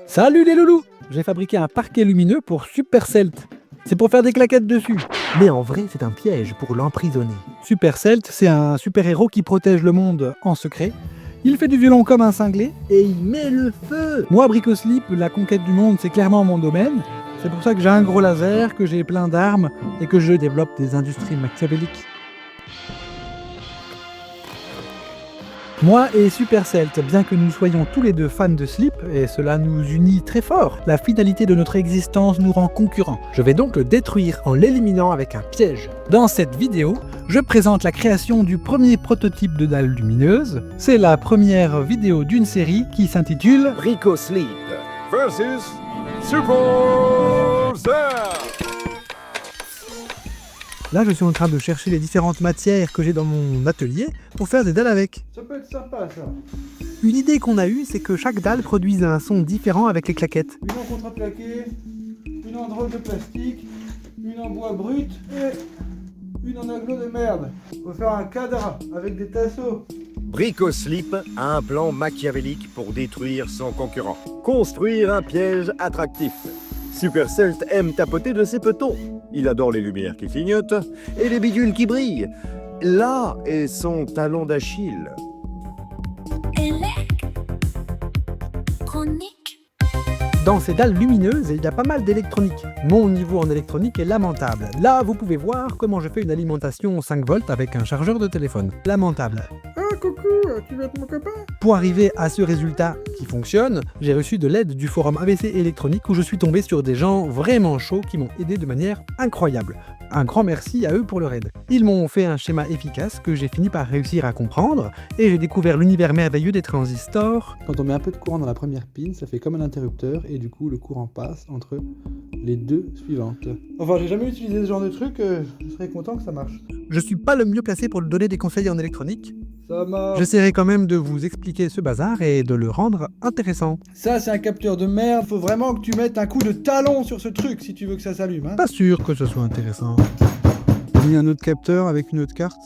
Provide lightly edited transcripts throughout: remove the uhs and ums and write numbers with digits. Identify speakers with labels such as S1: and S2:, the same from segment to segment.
S1: Salut les loulous! J'ai fabriqué un parquet lumineux pour Supercelt. C'est pour faire des claquettes dessus.
S2: Mais en vrai, c'est un piège pour l'emprisonner.
S1: Supercelt, c'est un super-héros qui protège le monde en secret. Il fait du violon comme un cinglé.
S2: Et il met le feu!
S1: Moi, Bricoslip, la conquête du monde, c'est clairement mon domaine. C'est pour ça que j'ai un gros laser, que j'ai plein d'armes et que je développe des industries machiavéliques. Moi et Supercelt, bien que nous soyons tous les deux fans de slip, et cela nous unit très fort, la finalité de notre existence nous rend concurrents.
S2: Je vais donc le détruire en l'éliminant avec un piège.
S1: Dans cette vidéo, je présente la création du premier prototype de dalle lumineuse. C'est la première vidéo d'une série qui s'intitule
S3: Bricoslip versus Supercell.
S1: Là, je suis en train de chercher les différentes matières que j'ai dans mon atelier pour faire des dalles avec.
S4: Ça peut être sympa ça.
S1: Une idée qu'on a eue, c'est que chaque dalle produise un son différent avec les claquettes.
S4: Une en contreplaqué, une en drôle de plastique, une en bois brut et une en aglo de merde. Faut faire un cadre avec des tasseaux.
S3: Bricoslip a un plan machiavélique pour détruire son concurrent. Construire un piège attractif. Supercell aime tapoter de ses petons. Il adore les lumières qui clignotent et les bidules qui brillent. Là est son talon d'Achille.
S1: Dans ces dalles lumineuses, il y a pas mal d'électronique. Mon niveau en électronique est lamentable. Là, vous pouvez voir comment je fais une alimentation 5 volts avec un chargeur de téléphone. Lamentable.
S4: Ah coucou, tu veux être mon copain?
S1: Pour arriver à ce résultat qui fonctionne, j'ai reçu de l'aide du forum ABC électronique où je suis tombé sur des gens vraiment chauds qui m'ont aidé de manière incroyable. Un grand merci à eux pour leur aide. Ils m'ont fait un schéma efficace que j'ai fini par réussir à comprendre et j'ai découvert l'univers merveilleux des transistors.
S4: Quand on met un peu de courant dans la première pin, ça fait comme un interrupteur et du coup le courant passe entre les deux suivantes. Enfin, j'ai jamais utilisé ce genre de truc, je serais content que ça marche.
S1: Je suis pas le mieux placé pour donner des conseils en électronique.
S4: Ça marche.
S1: J'essaierai quand même de vous expliquer ce bazar et de le rendre intéressant.
S4: Ça c'est un capteur de merde, faut vraiment que tu mettes un coup de talon sur ce truc si tu veux que ça s'allume. Hein.
S1: Pas sûr que ce soit intéressant. J'ai mis un autre capteur avec une autre carte.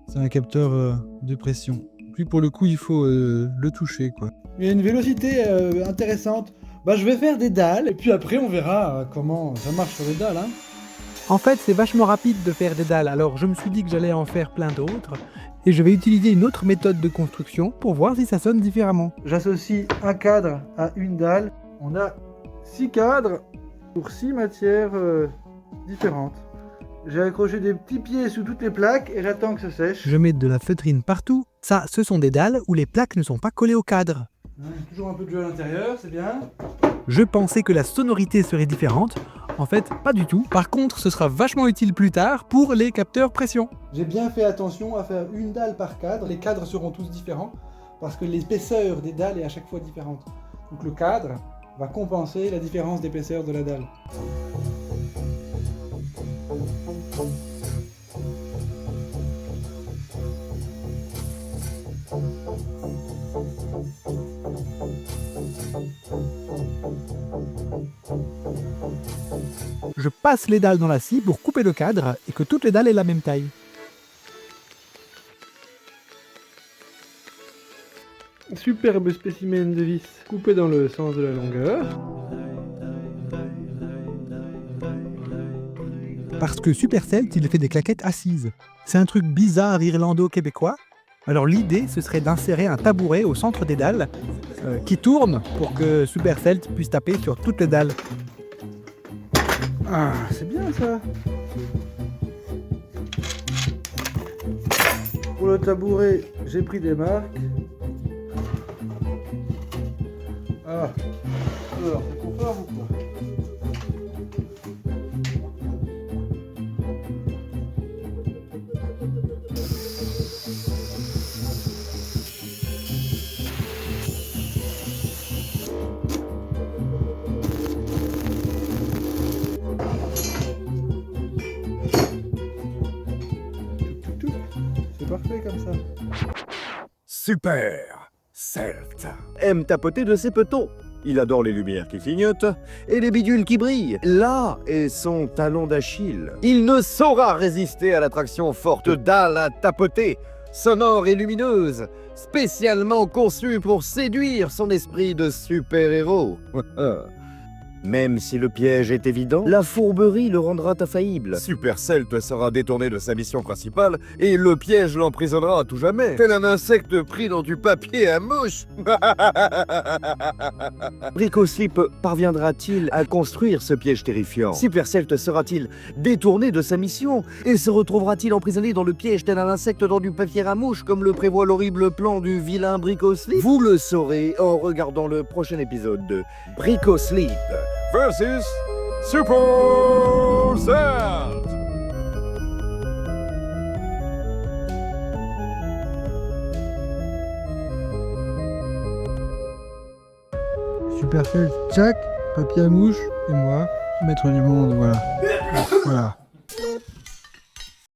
S1: C'est un capteur de pression. Puis pour le coup, il faut le toucher, quoi.
S4: Il y a une vélocité intéressante. Bah je vais faire des dalles et puis après on verra comment ça marche sur les dalles. Hein.
S1: En fait, c'est vachement rapide de faire des dalles, alors je me suis dit que j'allais en faire plein d'autres. Et je vais utiliser une autre méthode de construction pour voir si ça sonne différemment.
S4: J'associe un cadre à une dalle. On a 6 cadres pour 6 matières différentes. J'ai accroché des petits pieds sous toutes les plaques et j'attends que ça sèche.
S1: Je mets de la feutrine partout. Ça, ce sont des dalles où les plaques ne sont pas collées au cadre.
S4: Toujours un peu de jeu à l'intérieur, c'est bien.
S1: Je pensais que la sonorité serait différente. En fait, pas du tout. Par contre, ce sera vachement utile plus tard pour les capteurs pression.
S4: J'ai bien fait attention à faire une dalle par cadre. Les cadres seront tous différents parce que l'épaisseur des dalles est à chaque fois différente. Donc le cadre va compenser la différence d'épaisseur de la dalle.
S1: Je passe les dalles dans la scie pour couper le cadre et que toutes les dalles aient la même taille.
S4: Superbe spécimen de vis coupé dans le sens de la longueur.
S1: Parce que Supercelt, il fait des claquettes assises. C'est un truc bizarre irlando-québécois. Alors l'idée, ce serait d'insérer un tabouret au centre des dalles qui tourne pour que Supercelt puisse taper sur toutes les dalles.
S4: Ah, c'est bien ça. Pour le tabouret, j'ai pris des marques. Ah, alors, c'est confort ou pas? C'est parfait comme ça.
S3: Supercell aime tapoter de ses petons. Il adore les lumières qui clignotent et les bidules qui brillent. Là est son talon d'Achille. Il ne saura résister à l'attraction forte dalle à tapoter, sonore et lumineuse. spécialement conçu pour séduire son esprit de super-héros. Même si le piège est évident, la fourberie le rendra infaillible. Supercell te sera détourné de sa mission principale et le piège l'emprisonnera à tout jamais. Tel un insecte pris dans du papier à mouche. Bricoslip parviendra-t-il à construire ce piège terrifiant? Supercell te sera-t-il détourné de sa mission et se retrouvera-t-il emprisonné dans le piège tel un insecte dans du papier à mouche comme le prévoit l'horrible plan du vilain Bricoslip? Vous le saurez en regardant le prochain épisode de Bricoslip versus Supercell.
S1: Supercell, Jack, papier à mouche, et moi, maître du monde, voilà. Voilà.